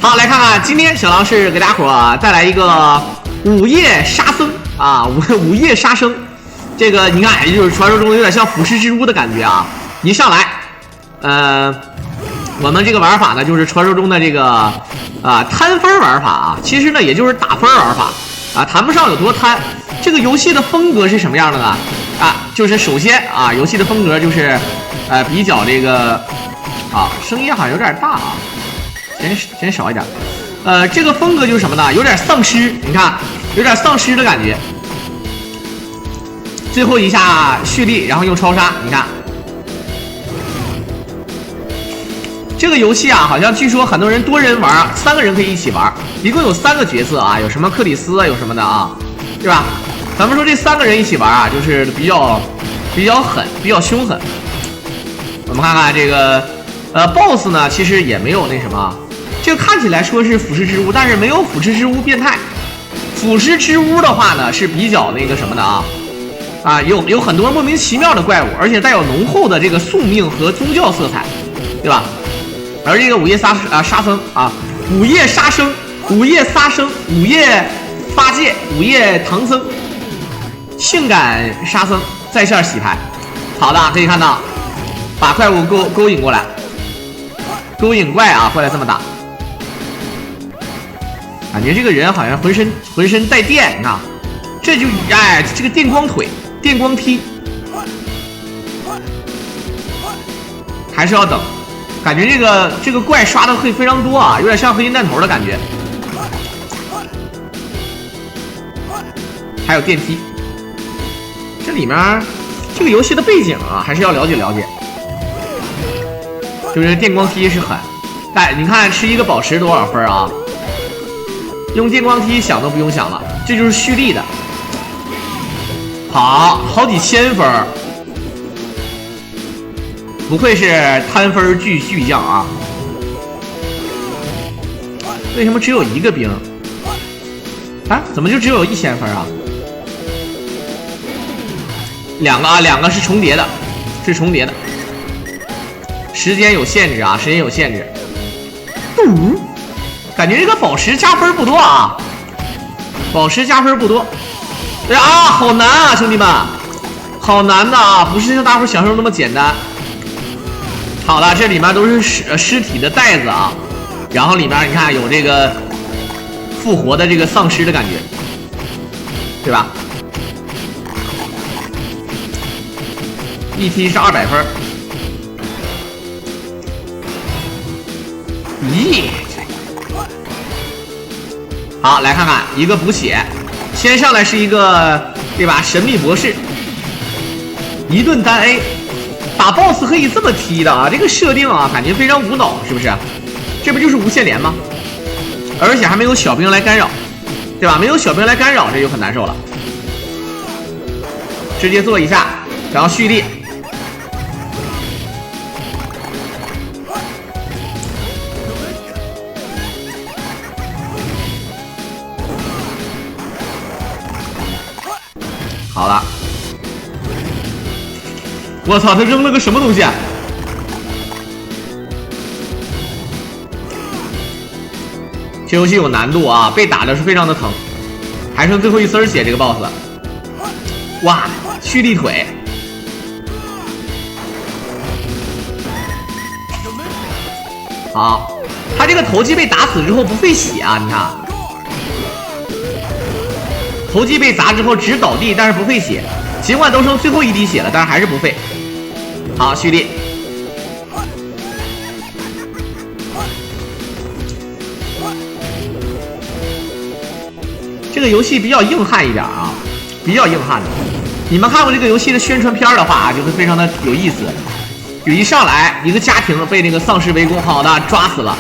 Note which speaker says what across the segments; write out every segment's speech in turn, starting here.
Speaker 1: 好，来看看今天小狼是给大伙带来一个午夜杀僧啊，午夜杀生。这个你看，也就是传说中有点像腐蚀之屋的感觉啊。一上来，我们这个玩法呢，就是传说中的这个贪分玩法啊。其实呢，也就是打分玩法啊，谈不上有多贪。这个游戏的风格是什么样的呢？就是首先啊，游戏的风格就是比较这个声音好像有点大啊。先少一点，这个风格就是什么呢？有点丧尸，你看，有点丧尸的感觉。最后一下蓄力，然后用超杀，你看。这个游戏啊，好像据说很多人多人玩，3个人可以一起玩，一共有3个角色啊，有什么克里斯啊，有什么的啊，对吧？咱们说这3个人一起玩啊，就是比较狠，比较凶狠。我们看看这个BOSS 呢，其实也没有那什么。这个看起来说是腐蚀之屋，但是没有腐蚀之屋变态。腐蚀之屋的话呢，是比较那个什么的有很多莫名其妙的怪物，而且带有浓厚的这个宿命和宗教色彩，对吧？而这个午夜杀僧啊，午夜杀生、午夜杀生、午夜发戒、午夜唐僧，性感沙僧在线洗牌。好的，可以看到，把怪物勾引过来，勾引怪啊，过来这么打。感觉这个人好像浑身带电，你看，这就这个电光腿、电光踢，还是要等。感觉这个怪刷的会非常多啊，有点像合金弹头的感觉。还有电梯，这里面这个游戏的背景啊，还是要了解了解。就是电光踢是狠，你看吃一个宝石多少分啊？用电光踢想都不用想了，这就是蓄力的。好几千分，不愧是贪分巨匠啊！为什么只有1个兵？怎么就只有1000分啊？2个是重叠的，时间有限制啊，感觉这个宝石加分不多啊，好难啊，兄弟们，好难的啊，不是像大伙想象那么简单。好了，这里面都是尸体的袋子啊，然后里面你看有这个复活的这个丧尸的感觉，对吧？1T 是200分，咦？好，来看看一个补血，先上来是一个对吧？神秘博士，一顿单 A， 打 BOSS 可以这么踢的啊！这个设定啊，感觉非常无脑，是不是？这不就是无限连吗？而且还没有小兵来干扰，对吧？没有小兵来干扰，这就很难受了。直接做一下，然后蓄力。好了，我操，他扔了个什么东西啊？这游戏有难度啊，被打的是非常的疼，还剩最后1丝血这个 BOSS。哇，蓄力腿，好，他这个投技被打死之后不费血啊，你看。投技被砸之后只倒地，但是不费血，尽管都剩最后1滴血了，但是还是不费。好，蓄力。这个游戏比较硬汉一点啊，比较硬汉的。你们看过这个游戏的宣传片的话，就会非常的有意思。就一上来一个家庭被那个丧尸围攻，好的抓死了，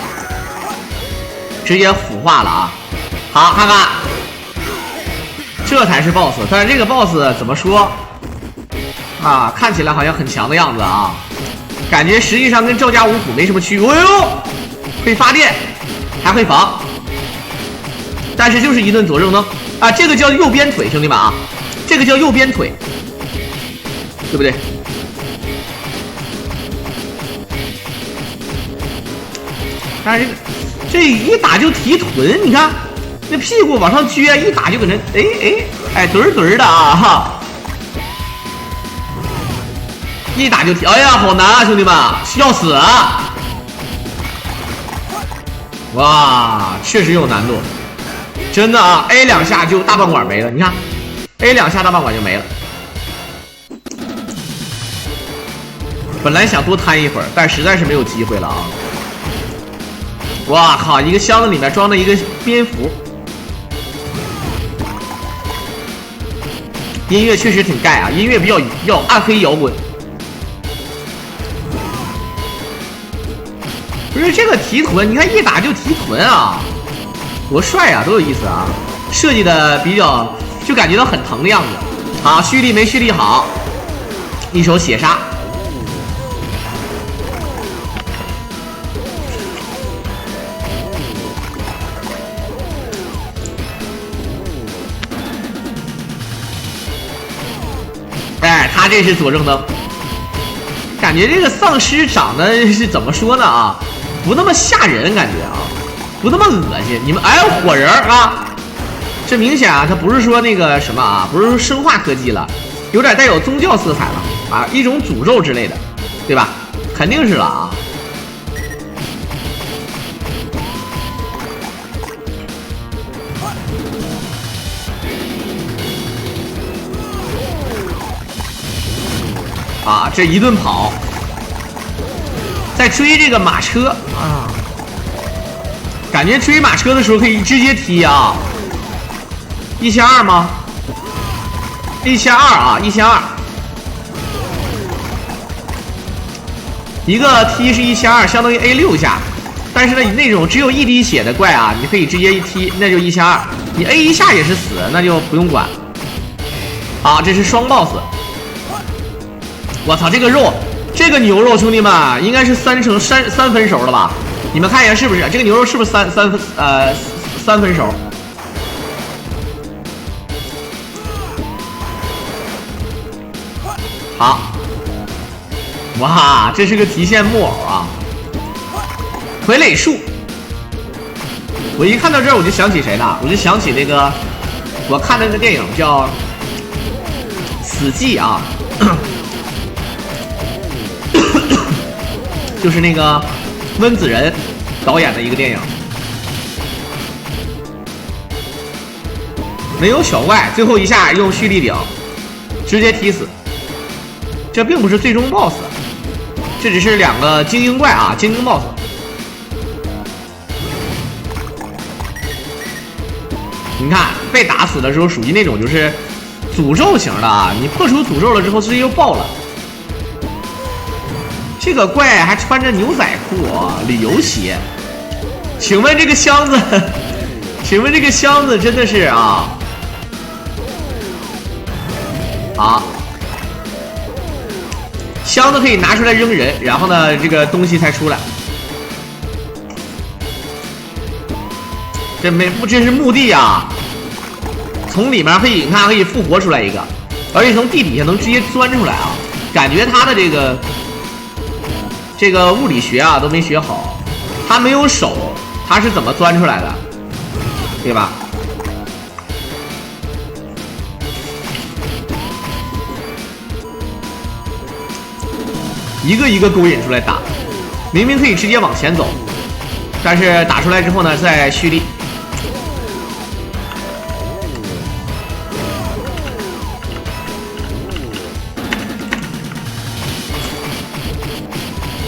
Speaker 1: 直接腐化了啊。好，看看。这才是 BOSS， 但是这个 BOSS 怎么说啊？看起来好像很强的样子啊，感觉实际上跟赵家五虎没什么区别。哎呦，会发电，还会防，但是就是一顿左正蹬啊！这个叫右边腿，兄弟们啊，这个叫右边腿，对不对？但是这一打就提臀，你看那屁股往上撅，一打就搁那哎怼怼的啊哈，一打就提，哎呀好难啊兄弟们，要死啊！哇，确实有难度，真的啊 ！A 2下就大半管没了，你看 ，A 2下大半管就没了。本来想多摊一会儿，但实在是没有机会了啊！哇靠，一个箱子里面装了一个蝙蝠，音乐确实挺盖啊，音乐比较暗黑摇滚。不是这个提臀，你看一打就提臀啊，多帅啊，多有意思啊！设计的比较，就感觉到很疼的样子。好，蓄力没蓄力好，一手血杀。哎，他这是左正灯，感觉这个丧尸长得是怎么说呢啊？不那么吓人，感觉啊，不那么恶心。你们哎，火人啊，这明显啊，它不是说那个什么啊，不是说生化科技了，有点带有宗教色彩了啊，一种诅咒之类的，对吧？肯定是了啊。啊，这一顿跑。在追这个马车啊，感觉追马车的时候可以直接踢啊，1200吗？1200啊，1200，一个踢是1200，相当于 A 6下，但是呢，你那种只有1滴血的怪啊，你可以直接一踢，那就1200，你 A 1下也是死，那就不用管。啊，这是双 boss， 我操，这个肉。这个牛肉，兄弟们应该是三分熟了吧？你们看一下是不是？这个牛肉是不是三分熟？好，哇，这是个极限木偶啊！傀儡树，我一看到这儿我就想起谁了？我就想起那个我看的那个电影叫《死寂》啊。就是那个温子仁导演的一个电影，没有小怪，最后一下用蓄力顶直接踢死。这并不是最终 BOSS， 这只是2个精英怪啊，精英 BOSS。你看被打死的时候属于那种就是诅咒型的啊，你破除诅咒了之后直接又爆了。这个怪还穿着牛仔裤、旅游鞋，请问这个箱子，请问这个箱子真的是啊？好，箱子可以拿出来扔人，然后呢，这个东西才出来。这是墓地啊，从里面可以你看可以复活出来一个，而且从地底下能直接钻出来啊，感觉它的这个物理学啊都没学好，他没有手，他是怎么钻出来的，对吧？一个一个勾引出来打，明明可以直接往前走，但是打出来之后呢，再蓄力。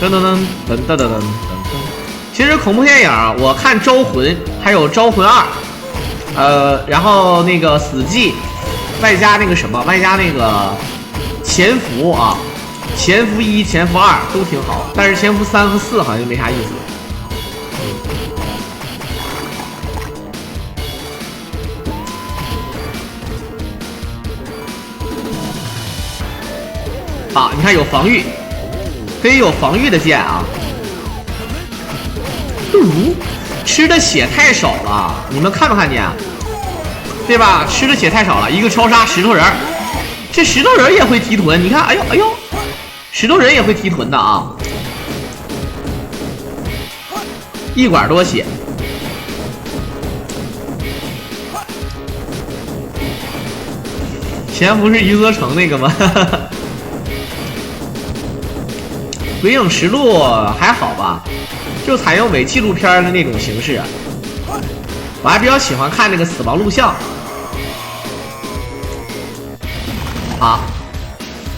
Speaker 1: 噔噔噔噔噔噔噔噔。其实恐怖电影我看《招魂》还有《招魂2》，然后那个《死寂》，外加那个什么，外加那个《潜伏》啊，《潜伏1》《潜伏2》都挺好，但是《潜伏3》和4好像就没啥意思。好，你看有防御。可以有防御的剑啊，吃的血太少了，你们看没看见？对吧？吃的血太少了，一个超杀石头人，这石头人也会提臀，你看，哎呦哎呦，石头人也会提臀的啊！ 1管多血。前不是余则成那个吗？鬼影实录还好吧，就采用伪纪录片的那种形式。我还比较喜欢看那个死亡录像。啊，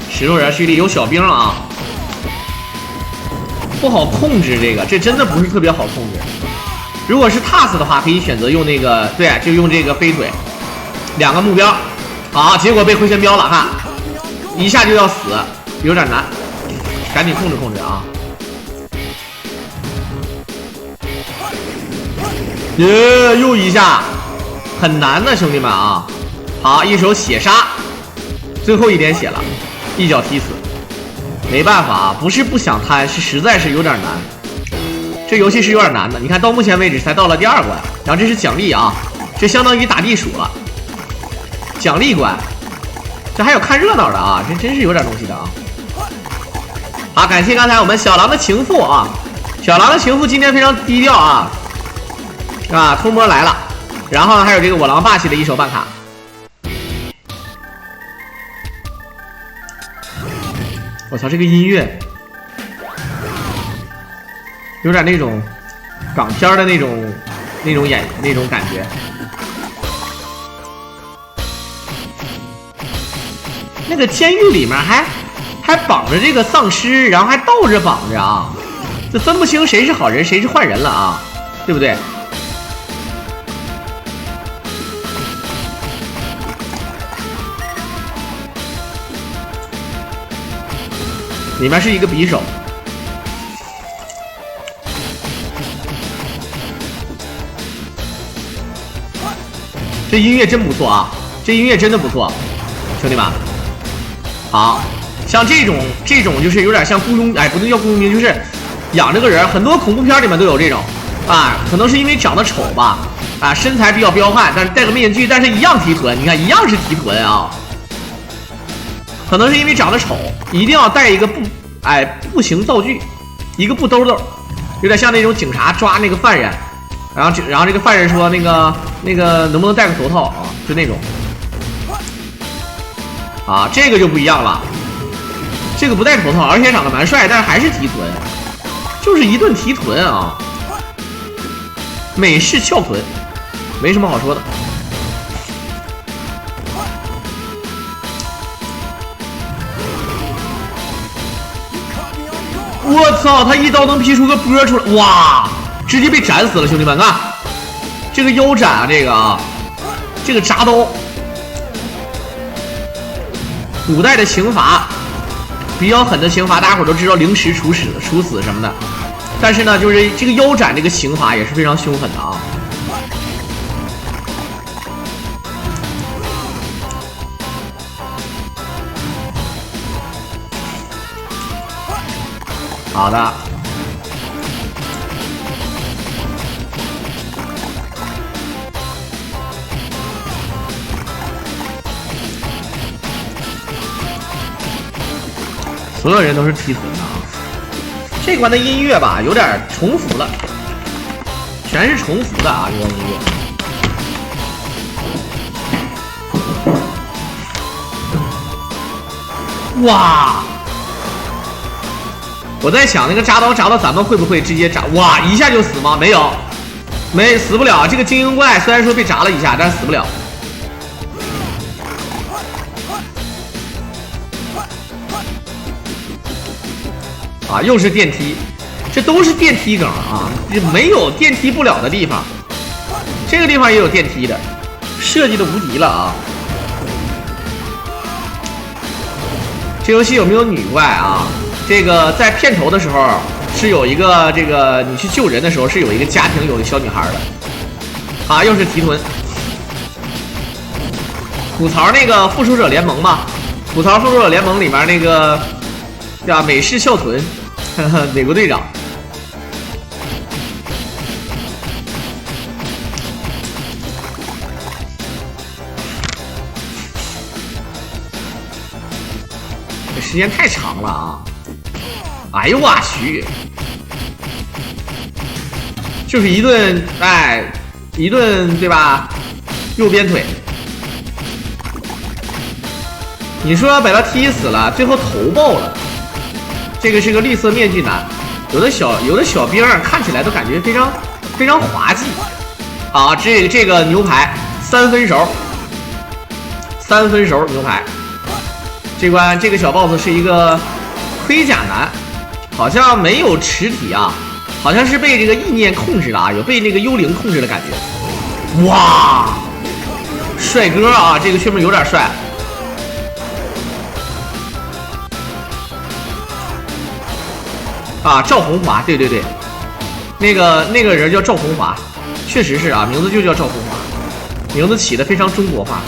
Speaker 1: 石头人虚力有小兵啊，不好控制这个，这真的不是特别好控制。如果是 TAS 的话，可以选择用那个，对，就用这个飞腿，2个目标。好，结果被回旋镖了哈，一下就要死，有点难，赶紧控制控制啊！耶，又一下，很难的，兄弟们啊！好，一手血杀，最后一点血了，一脚踢死。没办法啊，不是不想贪，是实在是有点难。这游戏是有点难的，你看到目前为止才到了第2关，然后这是奖励啊，这相当于打地鼠了。奖励关，这还有看热闹的啊，这真是有点东西的啊！好，感谢刚才我们小狼的情妇啊，小狼的情妇今天非常低调啊，偷摸来了，然后呢还有这个我狼霸气的一手办卡。我操，这个音乐有点那种港片的那种感觉。那个监狱里面还绑着这个丧尸，然后还倒着绑着啊，这分不清谁是好人谁是坏人了啊，对不对？里面是一个匕首，这音乐真不错啊，这音乐真的不错，兄弟们。好，像这种就是有点像雇佣，哎，不能叫雇佣兵，就是养这个人，很多恐怖片里面都有这种啊，可能是因为长得丑吧，啊，身材比较彪悍，但是戴个面具，但是一样提臀，你看一样是提臀啊，可能是因为长得丑，一定要带一个步行道具，一个布兜兜，有点像那种警察抓那个犯人，然后这个犯人说那个能不能戴个头套啊，就那种。啊，这个就不一样了，这个不戴头套，而且长得蛮帅，但是还是提臀，就是一顿提臀啊，美式翘臀，没什么好说的。我操，他一刀能劈出个波出来，哇，直接被斩死了，兄弟们看，这个腰斩啊，这个铡刀。古代的刑罚比较狠的刑罚，大家伙都知道凌迟处死什么的，但是呢，就是这个腰斩这个刑罚也是非常凶狠的啊。好的。所有人都是提臀的啊！这关的音乐吧，有点重复了，全是重复的啊！这关音乐，哇！我在想那个铡刀咱们会不会直接铡？哇，一下就死吗？没有，死不了。这个精英怪虽然说被铡了一下，但是死不了。啊，又是电梯，这都是电梯梗啊，没有电梯不了的地方。这个地方也有电梯的，设计的无敌了啊！这游戏有没有女怪啊？这个在片头的时候是有一个你去救人的时候是有一个家庭有一个小女孩的。啊，又是提臀。吐槽那个复仇者联盟嘛，吐槽复仇者联盟里面那个对吧？美式校臀。美国队长，这时间太长了啊！哎呦我去，就是一顿一顿对吧？右边腿，你说把他踢死了，最后头爆了。这个是个绿色面具男，有的小兵啊，看起来都感觉非常滑稽啊。这个牛排3分熟牛排。这关这个小 boss 是一个盔甲男，好像没有实体啊，好像是被这个意念控制的啊，有被那个幽灵控制的感觉。哇，帅哥啊，这个确实有点帅。啊，赵红华，对，那个人叫赵红华，确实是啊，名字就叫赵红华，名字起的非常中国化，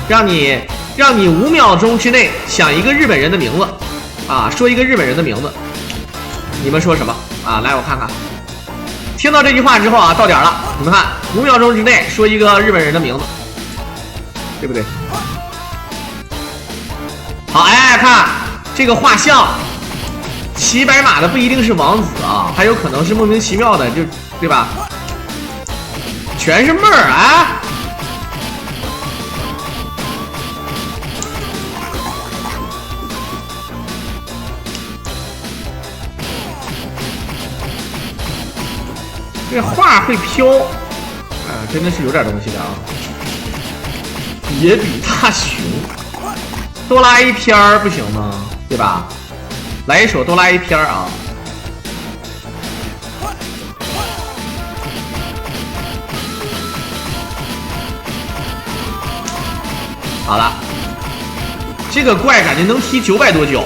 Speaker 1: 让你5秒钟之内想一个日本人的名字，啊，说一个日本人的名字，你们说什么啊？来，我看看，听到这句话之后啊，到点了，你们看，5秒钟之内说一个日本人的名字，对不对？好，哎，看。这个画像，骑白马的不一定是王子啊，还有可能是莫名其妙的，就对吧？全是妹儿啊！这画会飘，啊，真的是有点东西的啊！野比大雄，多拉一篇儿不行吗？对吧？来一首哆啦 A 片啊！好了，这个怪感觉能踢900多脚，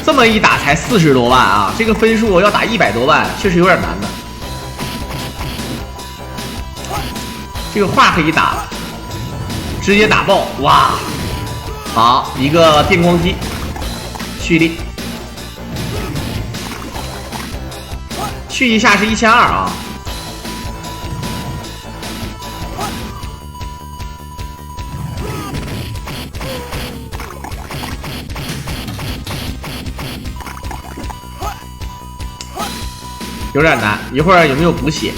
Speaker 1: 这么一打才40多万啊！这个分数要打100多万，确实有点难的。这个画可以打。直接打爆，哇！好，一个电光击，蓄力，去一下是1200啊。有点难，一会儿有没有补血？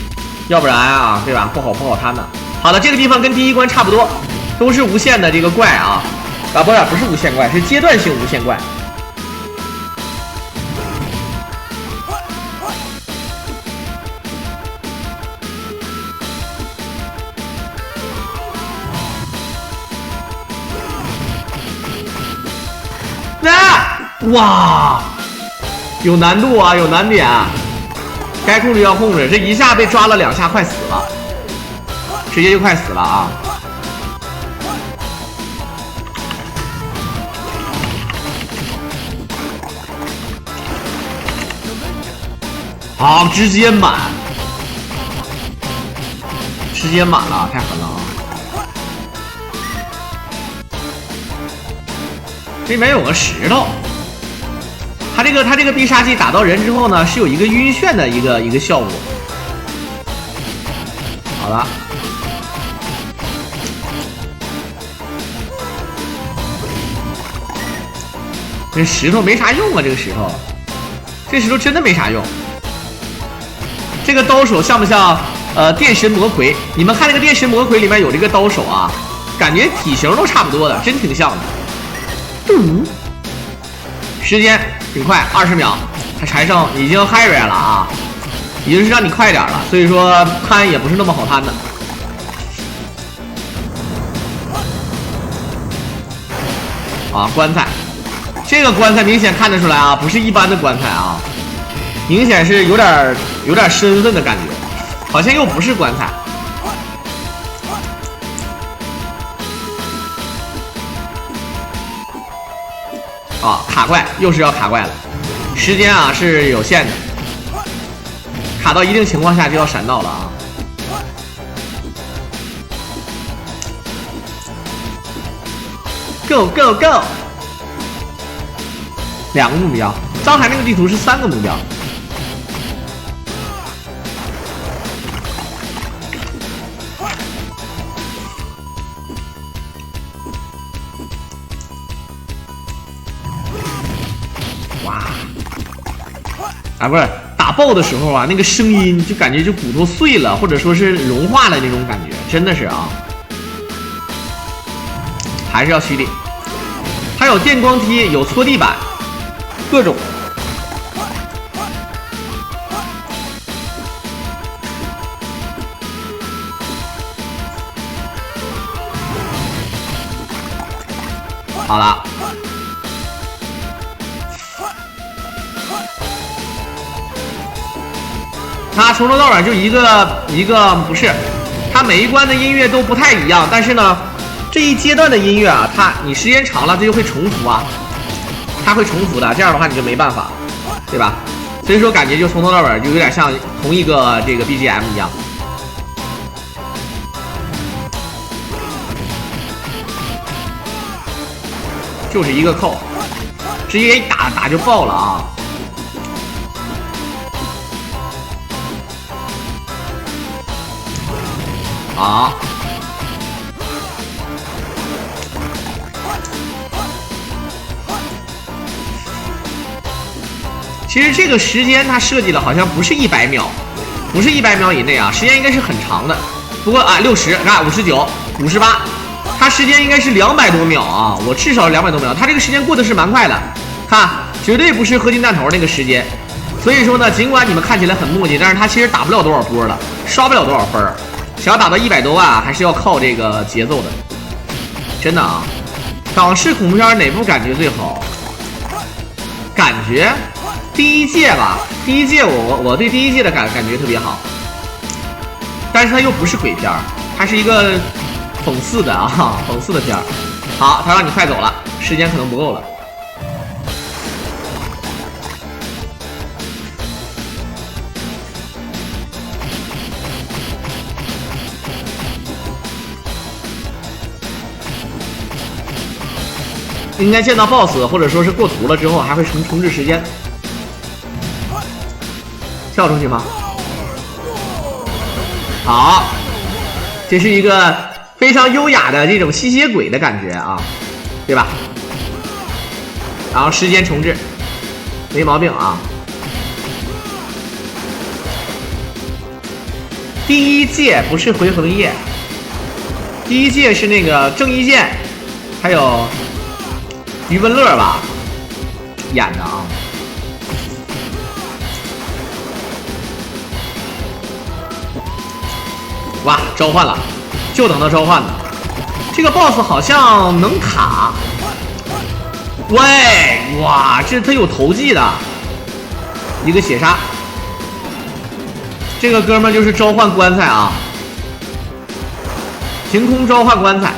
Speaker 1: 要不然啊，对吧？不好摊的。好的，这个地方跟第一关差不多。都是无限的这个怪啊，不是无限怪，是阶段性无限怪。哇，有难度啊，有难点啊，该控制要控制，这一下被抓了2下，快死了，直接就快死了啊！好，直接满了，太狠了啊！这里面有个石头，它这个必杀技打到人之后呢，是有一个晕眩的一个效果。好了，这石头没啥用啊，这石头真的没啥用。这个刀手像不像电神魔魁？你们看那个电神魔魁里面有这个刀手啊，感觉体型都差不多的，真挺像的。时间挺快，20秒，他柴胜已经 Harry 了啊，已经是让你快点了，所以说摊也不是那么好摊的。啊，棺材，这个棺材明显看得出来啊，不是一般的棺材啊。明显是有点身份的感觉，好像又不是棺材。啊，卡怪又是要卡怪了，时间啊是有限的，卡到一定情况下就要闪到了啊。Go go go！ 2个目标，张海那个地图是3个目标。啊，不是打爆的时候啊，那个声音就感觉就骨头碎了，或者说是融化了那种感觉，真的是啊，还是要蓄力。还有电光梯，有搓地板，各种。好了。它从头到尾就一个不是，它每一关的音乐都不太一样，但是呢，这一阶段的音乐啊，你时间长了它就会重复啊，它会重复的，这样的话你就没办法，对吧？所以说感觉就从头到尾就有点像同一个这个 BGM 一样。就是一个扣，直接一打就爆了啊！好，其实这个时间它设计的好像不是100秒，不是100秒以内啊，时间应该是很长的。不过啊，60，看59、58。它时间应该是200多秒啊，我至少200多秒，它这个时间过得是蛮快的，看绝对不是合金弹头那个时间，所以说呢，尽管你们看起来很磨叽，但是它其实打不了多少波了，刷不了多少分儿，想要打到100多万还是要靠这个节奏的，真的啊。港式恐怖片哪部感觉最好？感觉第一届吧，第一届我对第一届的感觉特别好，但是它又不是鬼片，它是一个讽刺的啊，讽刺的片儿。好，他让你快走了，时间可能不够了。应该见到 BOSS 或者说是过图了之后，还会重置时间。跳出去吗？好，这是一个非常优雅的这种吸血鬼的感觉啊，对吧？然后时间重置，没毛病啊。第一届不是回魂夜，第一届是那个郑伊健，还有余文乐吧演的啊。哇，召唤了，就等到召唤了。这个 BOSS 好像能卡。喂，哇，这他有投技的，一个血杀。这个哥们就是召唤棺材啊，凭空召唤棺材，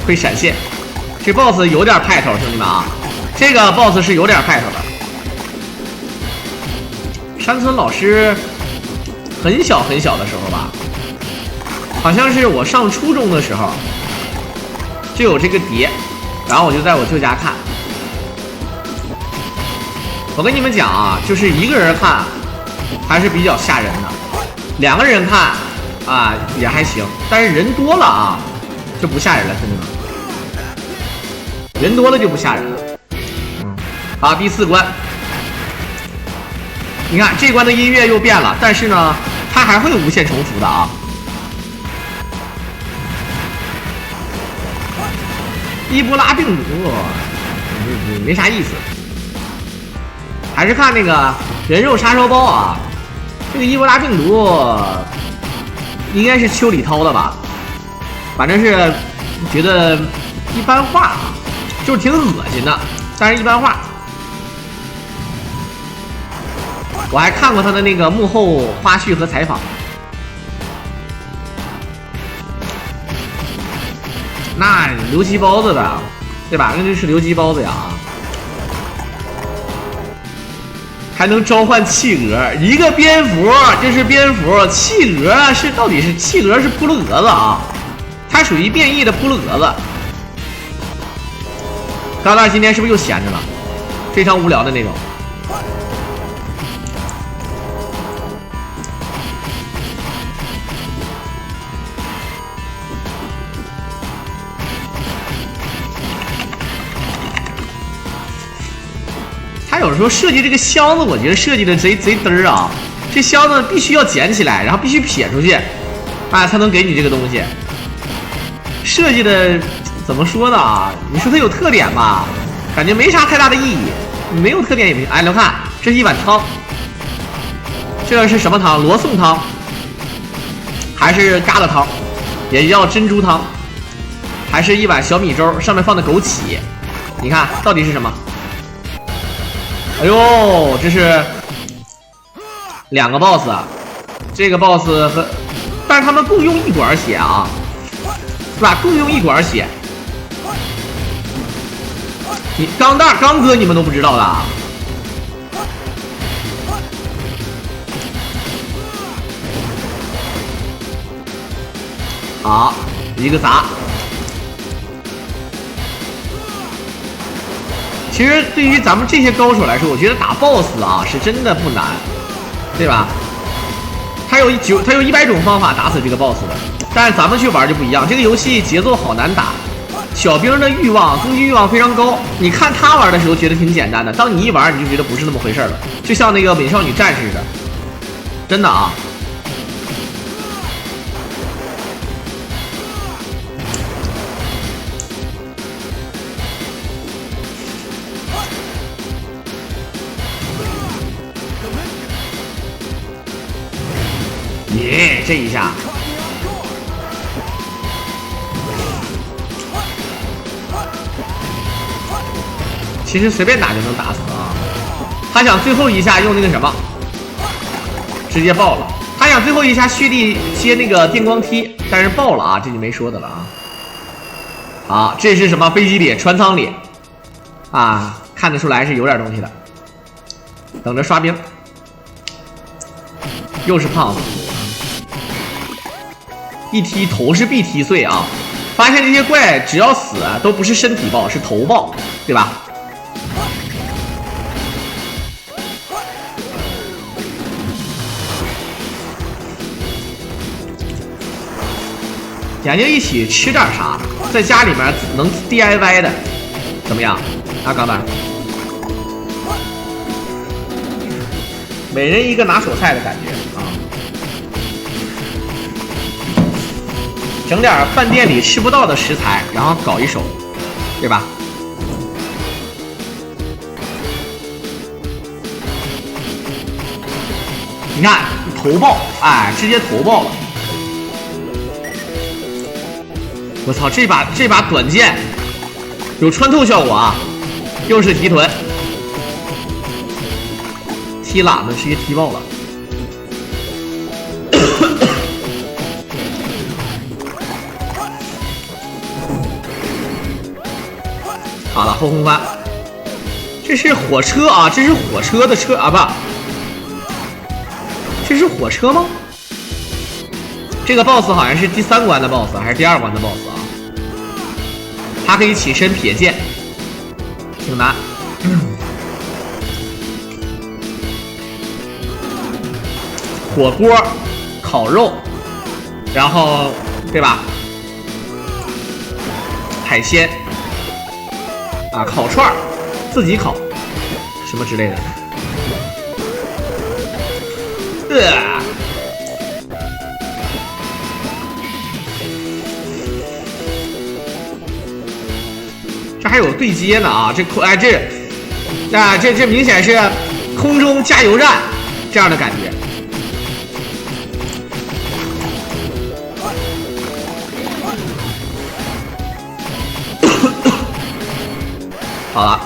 Speaker 1: 会闪现。这 BOSS 有点派头，兄弟们啊，这个 BOSS 是有点派头的。山村老师很小很小的时候吧，好像是我上初中的时候就有这个碟，然后我就在我舅家看。我跟你们讲啊，就是一个人看还是比较吓人的，两个人看啊也还行，但是人多了啊就不吓人了，兄弟们，人多了就不吓人了。好，第4关。你看这关的音乐又变了，但是呢，它还会无限重复的啊。伊波拉病毒，没啥意思。还是看那个人肉叉烧包啊。这个伊波拉病毒应该是邱礼涛的吧？反正是觉得一般化啊，就是挺恶心的，但是一般化。我还看过他的那个幕后花絮和采访，那留鸡包子的，对吧？那就是留鸡包子呀，还能召唤企鹅，一个蝙蝠，这是蝙蝠，企鹅是到底是企鹅是扑棱蛾子啊，它属于变异的扑棱蛾子。高大今天是不是又闲着了？非常无聊的那种。有时候设计这个箱子，我觉得设计的贼嘚儿啊！这箱子必须要捡起来，然后必须撇出去，啊，才能给你这个东西。设计的怎么说呢啊？你说它有特点吧，感觉没啥太大的意义。没有特点也没。哎，你看，这是一碗汤，这是什么汤？罗宋汤，还是疙瘩汤，也叫珍珠汤，还是一碗小米粥，上面放的枸杞。你看到底是什么？哎呦，这是2个 boss， 这个 boss 和，但是他们共用1管血啊，是吧？共用1管血。你钢蛋钢哥你们都不知道的啊？好，一个砸。其实对于咱们这些高手来说，我觉得打 BOSS 啊是真的不难，对吧？他有100种方法打死这个 BOSS 的，但是咱们去玩就不一样。这个游戏节奏好难打，小兵的欲望攻击欲望非常高。你看他玩的时候觉得挺简单的，当你一玩你就觉得不是那么回事了，就像那个美少女战士似的，真的啊。耶，这一下，其实随便打就能打死啊。他想最后一下用那个什么，直接爆了。他想最后一下蓄力接那个电光踢，但是爆了啊，这就没说的了啊。好，这是什么飞机里穿仓里啊？看得出来是有点东西的。等着刷兵，又是胖子。一踢头是必踢碎啊！发现这些怪只要死都不是身体爆，是头爆，对吧？眼睛一起吃点啥，在家里面能 DIY 的，怎么样？啊，钢蛋，每人一个拿手菜的感觉啊！整点饭店里吃不到的食材，然后搞一手，对吧？你看头爆，哎，直接头爆了！我操，这把短剑有穿透效果啊！又是提臀，踢懒子直接踢爆了。好了，后空翻，这是火车啊，这是火车的车啊，不，这是火车吗？这个 boss 好像是第3关的 boss 还是第2关的 boss 啊？他可以起身撇剑，挺难。火锅、烤肉，然后对吧？海鲜。啊，烤串儿，自己烤，什么之类的。这还有对接呢啊！这这明显是空中加油站这样的感觉。好了，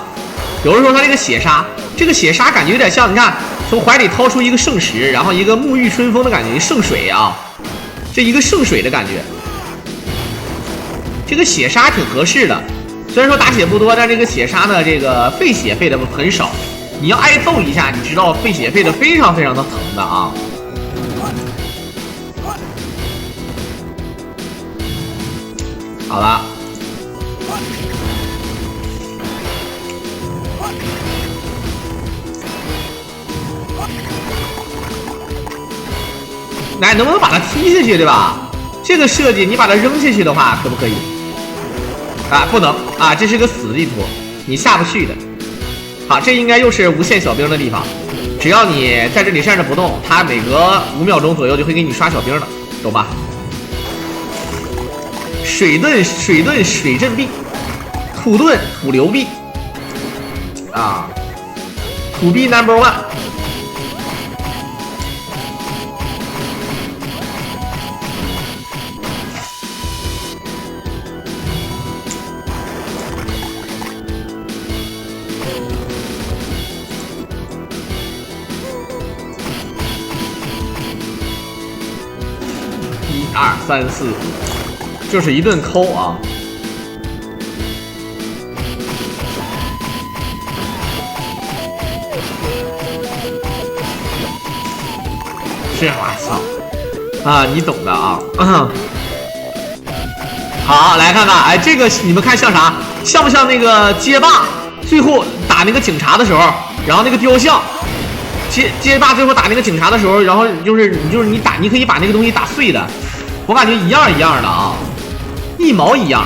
Speaker 1: 有人说他这个血杀，这个血杀感觉有点像，你看从怀里掏出一个圣石，然后一个沐浴春风的感觉，圣水啊，这一个圣水的感觉。这个血杀挺合适的，虽然说打血不多，但这个血杀呢，这个费血费的很少。你要挨揍一下，你知道费血费的非常非常的疼的啊。好了。来，能不能把它踢下去，对吧？这个设计，你把它扔下去的话，可不可以？啊，不能啊，这是个死地图，你下不去的。好，这应该又是无限小兵的地方。只要你在这里站着不动，它每隔5秒钟左右就会给你刷小兵的，懂吧？水遁水阵壁，土遁土流壁，啊，土壁 No.1。1、2、3、4、5，就是一顿抠啊！是我操啊！你懂的啊！好，来看看，哎，这个你们看像啥？像不像那个街霸？最后打那个警察的时候，然后那个雕像。街霸最后打那个警察的时候，然后就是你打，你可以把那个东西打碎的，我感觉一样一样的啊，一毛一样。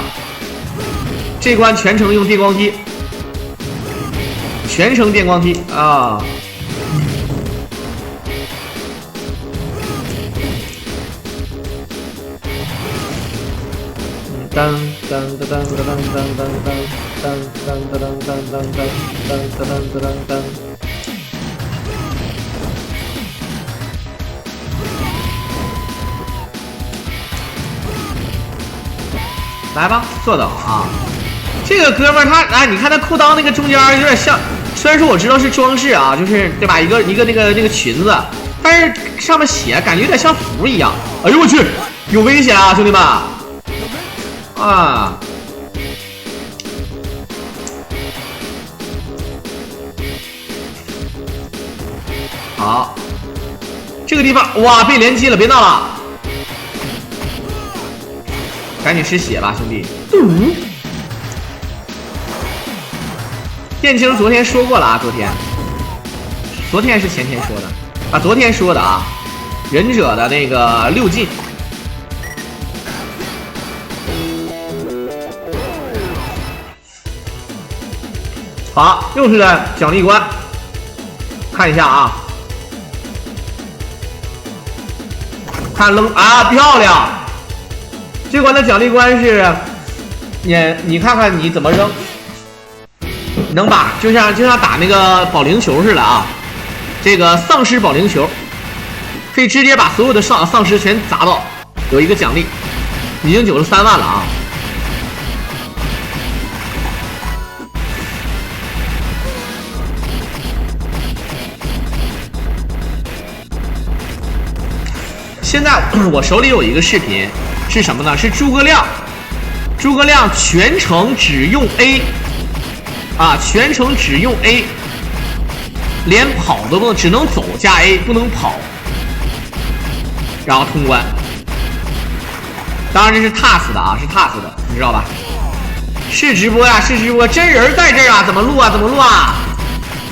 Speaker 1: 这关全程用电光梯，全程电光梯啊！当当当当当当当当当当当当当当当当当。来吧，坐等啊！这个哥们儿他，哎，你看他裤裆那个中间有点像，虽然说我知道是装饰啊，就是对吧？一个那个裙子，但是上面写感觉有点像符一样。哎呦我去，有危险啊，兄弟们！啊！好，这个地方哇被连击了，别闹了。赶紧吃血吧，兄弟！燕青昨天说过了啊，昨天是前天说的啊，昨天说的啊，忍者的那个6进。好，又是奖励关，看一下啊，看扔啊，漂亮！这关的奖励关是，你看看你怎么扔，能把就像打那个保龄球似的啊，这个丧尸保龄球，可以直接把所有的丧尸全砸到，有一个奖励，已经93万了啊！现在我手里有一个视频。是什么呢？是诸葛亮全程只用 A， 啊，全程只用 A， 连跑都不能，只能走加 A， 不能跑，然后通关。当然这是 TAS 的啊，是 TAS 的，你知道吧？是直播呀，是直播，真人在这儿啊，怎么录啊？怎么录啊？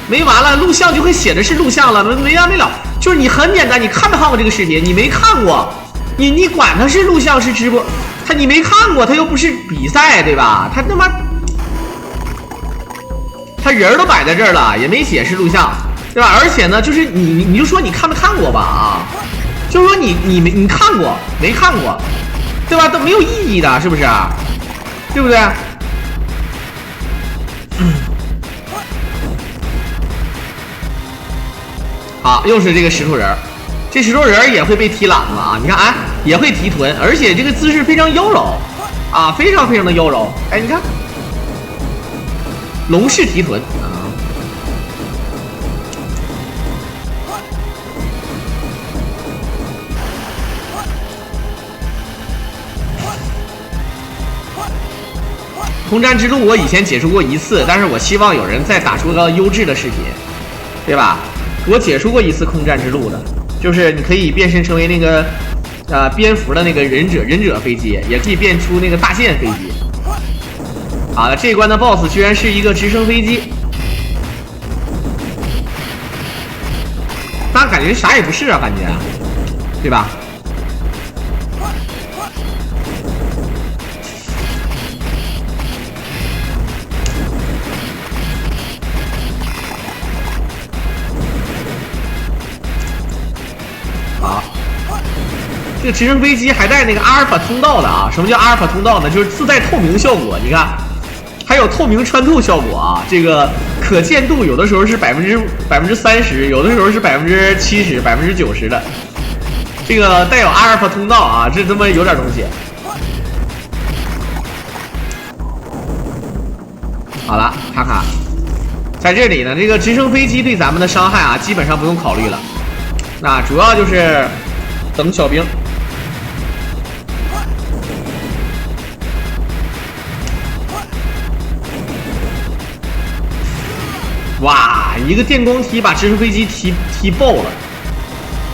Speaker 1: 没完了，录像就会写的是录像了，没完没了。就是你很简单，你看没看过这个视频？你没看过。你管他是录像是直播，你没看过，他又不是比赛，对吧？他他妈，他人都摆在这儿了，也没写是录像，对吧？而且呢，就是你就说你看没看过吧啊？就是说你看过没看过，对吧？都没有意义的，是不是？对不对？好，又是这个石头人。这石头人也会被踢懒子啊！你看，哎，也会提臀，而且这个姿势非常妖娆啊，非常非常的妖娆。哎，你看，龙式提臀啊！空战之路我以前解说过1次，但是我希望有人再打出个优质的视频，对吧？我解说过1次空战之路的。就是你可以变身成为那个，蝙蝠的那个忍者飞机，也可以变出那个大剑飞机。好了，这一关的 BOSS 居然是一个直升飞机，但感觉啥也不是啊，感觉，对吧？这个直升飞机还带那个阿尔法通道的啊！什么叫阿尔法通道呢？就是自带透明效果，你看，还有透明穿透效果啊！这个可见度有的时候是30%，有的时候是70%、90%的。这个带有阿尔法通道啊，这他妈有点东西。好了，卡卡，在这里呢，这个直升飞机对咱们的伤害啊，基本上不用考虑了。那主要就是等小兵。哇，一个电光踢把直升飞机踢爆了。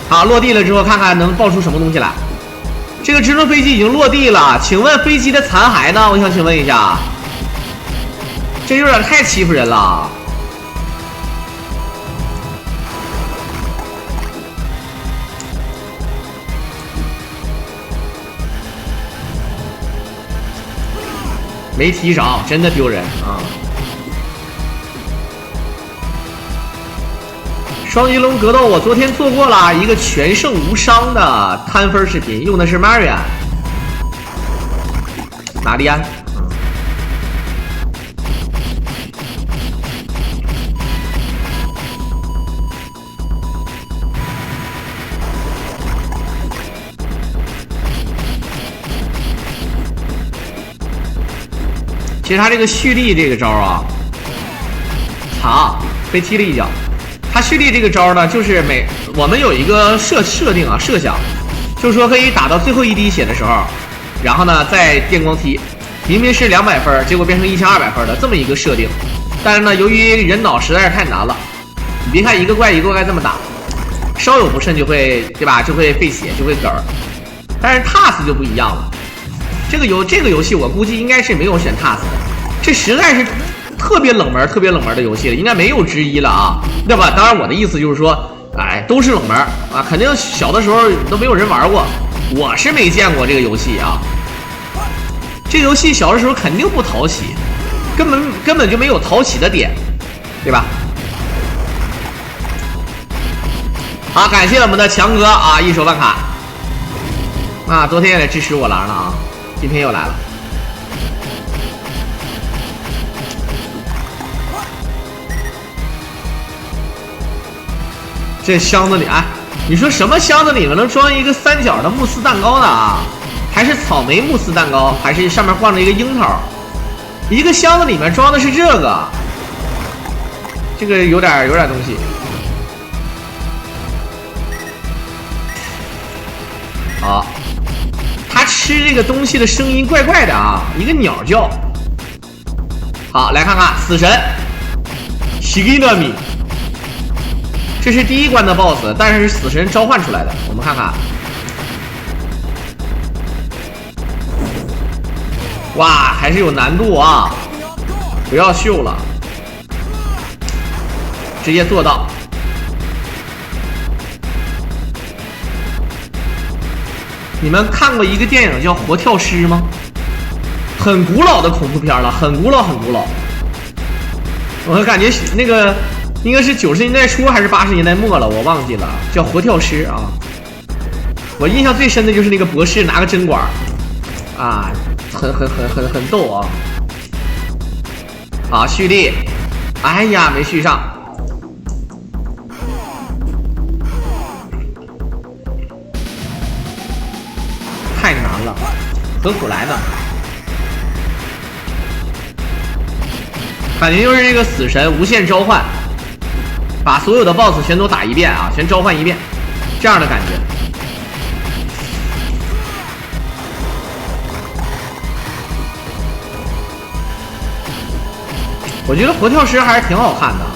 Speaker 1: 好，落地了之后，看看能爆出什么东西来。这个直升飞机已经落地了，请问飞机的残骸呢？我想请问一下。这有点太欺负人了。没踢着，真的丢人啊！双鱼龙格斗，我昨天做过了一个全胜无伤的摊分视频，用的是 Marian 玛丽安。其实他这个蓄力这个招啊，被踢了一脚。他蓄力这个招呢，就是我们有一个设定啊，设想，就是说可以打到最后一滴血的时候，然后呢再电光踢，明明是200分，结果变成1200分的这么一个设定。但是呢，由于人脑实在是太难了，你别看一个怪一个怪这么打，稍有不慎就会对吧，就会费血，就会嗝儿。但是 TAS 就不一样了。这个游戏我估计应该是没有选 TAS 的，这实在是特别冷门的游戏了，应该没有之一了啊，对吧？当然我的意思就是说，哎，都是冷门啊，肯定小的时候都没有人玩过，我是没见过这个游戏啊。这个游戏小的时候肯定不讨喜，根本就没有讨喜的点，对吧？好，感谢我们的强哥啊，一手办卡啊，昨天也来支持我狼了啊。今天又来了，这箱子里啊，你说什么箱子里面能装一个3角的慕斯蛋糕呢啊？还是草莓慕斯蛋糕，还是上面放着一个樱桃？一个箱子里面装的是这个，这个有点东西。好。他吃这个东西的声音怪怪的啊，一个鸟叫。好，来看看死神西吉纳米，这是第1关的 BOSS， 但是死神召唤出来的。我们看看，哇，还是有难度啊！不要秀了，直接做到。你们看过一个电影叫《活跳尸》吗？很古老的恐怖片了，很古老。我感觉那个应该是90年代初还是80年代末了，我忘记了，叫《活跳尸》啊。我印象最深的就是那个博士拿个针管，啊，很逗啊。好，蓄力，哎呀，没续上。太难了，何苦来呢？感觉就是这个死神无限召唤，把所有的 BOSS 全都打一遍啊，全召唤一遍，这样的感觉。我觉得活跳尸还是挺好看的啊。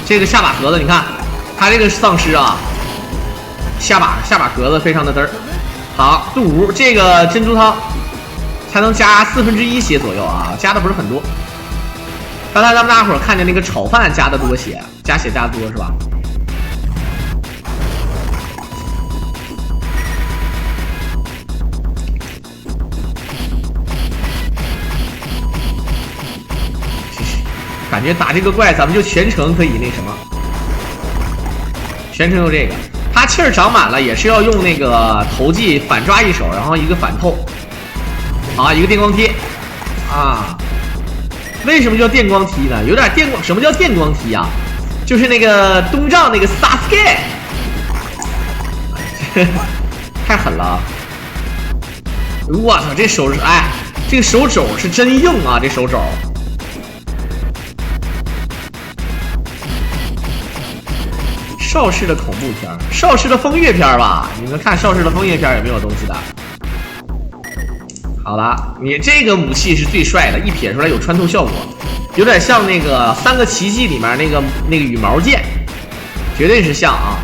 Speaker 1: 这个下巴盒子，你看，他这个丧尸啊，下巴格子非常的嘚儿。好，杜吴这个珍珠汤才能加1/4血左右啊，加的不是很多。刚才咱们大伙儿看见那个炒饭加的多血，加血加的多是吧？感觉打这个怪咱们就全程可以那什么，全程用这个。他气儿长满了也是要用那个投技反抓一手，然后一个反透，啊，一个电光踢，啊。为什么叫电光踢呢？有点电光，什么叫电光踢啊？就是那个东丈那个 Sasuke， 太狠了！我操，这手是哎，这个手肘是真硬啊，这手肘。邵氏的恐怖片，邵氏的风月片吧？你们看邵氏的风月片有没有东西的？好了，你这个武器是最帅的，一撇出来有穿透效果，有点像那个三个奇迹里面那个羽毛剑，绝对是像啊。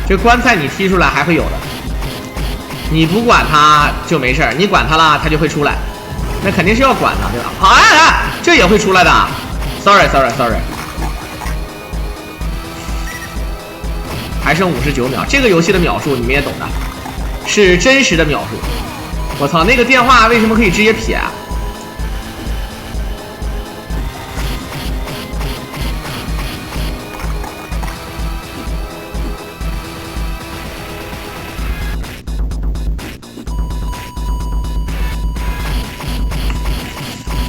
Speaker 1: 这棺材你踢出来还会有的，你不管它就没事，你管它了它就会出来，那肯定是要管它，对吧？好啊，这也会出来的。Sorry， 还剩59秒。这个游戏的秒数你们也懂的，是真实的秒数。我操，那个电话为什么可以直接撇啊？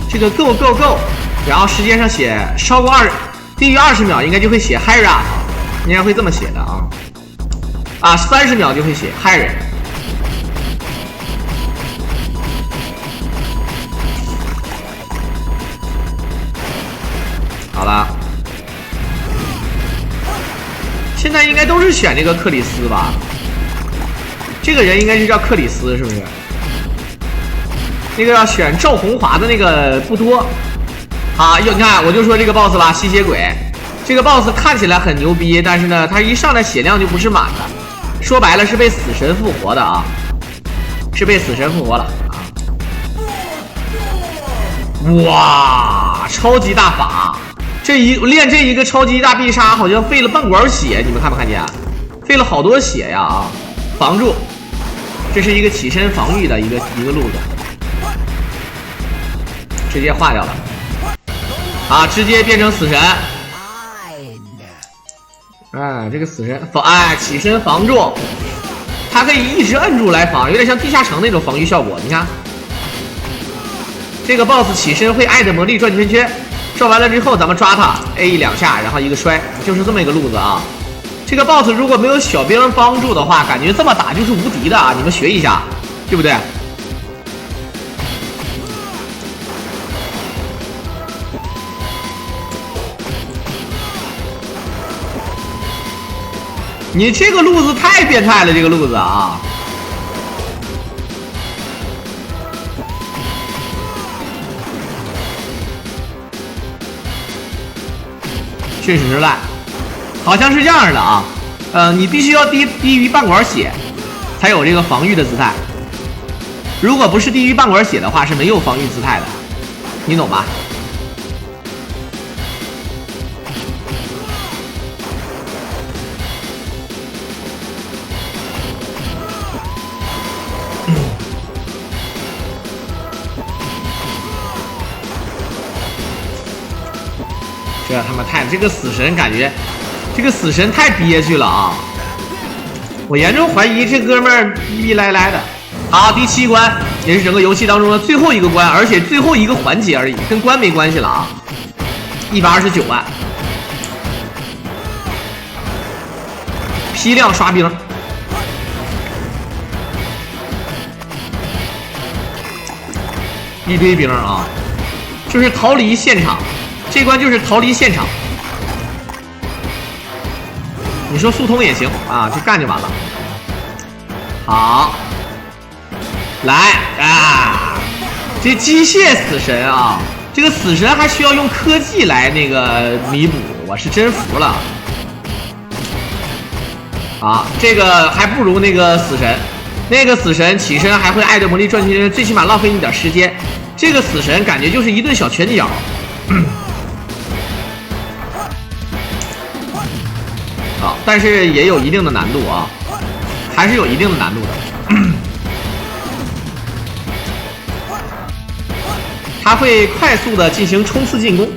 Speaker 1: 这个 go， 然后时间上写超过低于20秒，应该就会写 Hera， 应该会这么写的啊，30秒就会写 Hera。好了，现在应该都是选这个克里斯吧？这个人应该就叫克里斯，是不是？那个要选赵红华的那个不多。啊，你看，我就说这个 boss 吧，吸血鬼，这个 boss 看起来很牛逼，但是呢，他一上来血量就不是满的，说白了是被死神复活的啊，是被死神复活了啊！哇，超级大法，练这一个超级大必杀，好像费了半管血，你们看没看见？费了好多血呀啊！防住，这是一个起身防御的一个路子，直接化掉了。啊，直接变成死神。哎，这个死神起身防住，它可以一直摁住来防，有点像地下城那种防御效果。你看，这个 boss 起身会爱的魔力转圈圈，转完了之后咱们抓他 A 2下，然后一个摔，就是这么一个路子啊。这个 boss 如果没有小兵帮助的话，感觉这么打就是无敌的啊！你们学一下，对不对？你这个路子太变态了，这个路子啊！确实是烂，好像是这样的啊。你必须要低于半管血，才有这个防御的姿态。如果不是低于半管血的话，是没有防御姿态的，你懂吧？这他妈这个死神感觉，这个死神太憋屈了啊！我严重怀疑这哥们儿逼逼赖赖的。好，第7关也是整个游戏当中的最后一个关，而且最后一个环节而已，跟关没关系了啊！129万，批量刷兵，一堆兵啊，就是逃离现场。这关就是逃离现场，你说速通也行啊，就干就完了。好，来啊！这机械死神啊，这个死神还需要用科技来那个弥补，我是真服了。啊，这个还不如那个死神，那个死神起身还会爱的魔力转圈圈，最起码浪费你点时间。这个死神感觉就是一顿小拳脚。啊，但是也有一定的难度啊，还是有一定的难度的。他会快速的进行冲刺进攻。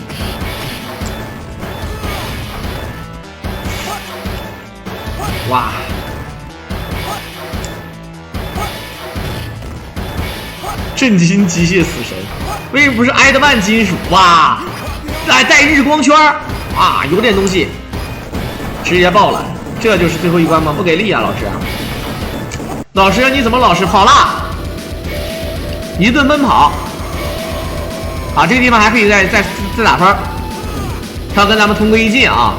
Speaker 1: 哇！震惊机械死神，为什么不是埃德曼金属？哇！来带日光圈啊，有点东西，直接爆了。这就是最后一关吗？不给力啊，老师！老师你怎么老是跑了？一顿奔跑。啊，这个地方还可以再打分，他要跟咱们同归于尽啊！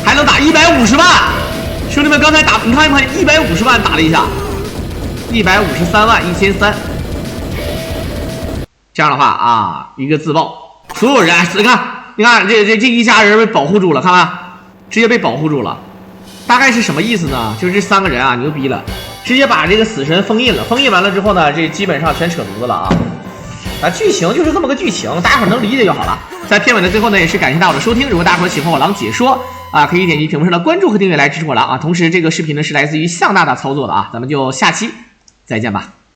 Speaker 1: 还能打150万，兄弟们，刚才打你看150万打了一下，153万1300，这样的话啊，一个自爆，所有人你看这一家人被保护住了，看看，直接被保护住了，大概是什么意思呢？就是这3个人啊牛逼了，直接把这个死神封印了，封印完了之后呢，这基本上全扯犊子了啊！啊，剧情就是这么个剧情，大家伙能理解就好了。在片尾的最后呢，也是感谢大伙的收听。如果大伙喜欢我狼解说啊，可以点击屏幕上的关注和订阅来支持我狼啊。同时，这个视频呢是来自于向大大操作的啊，咱们就下期再见吧。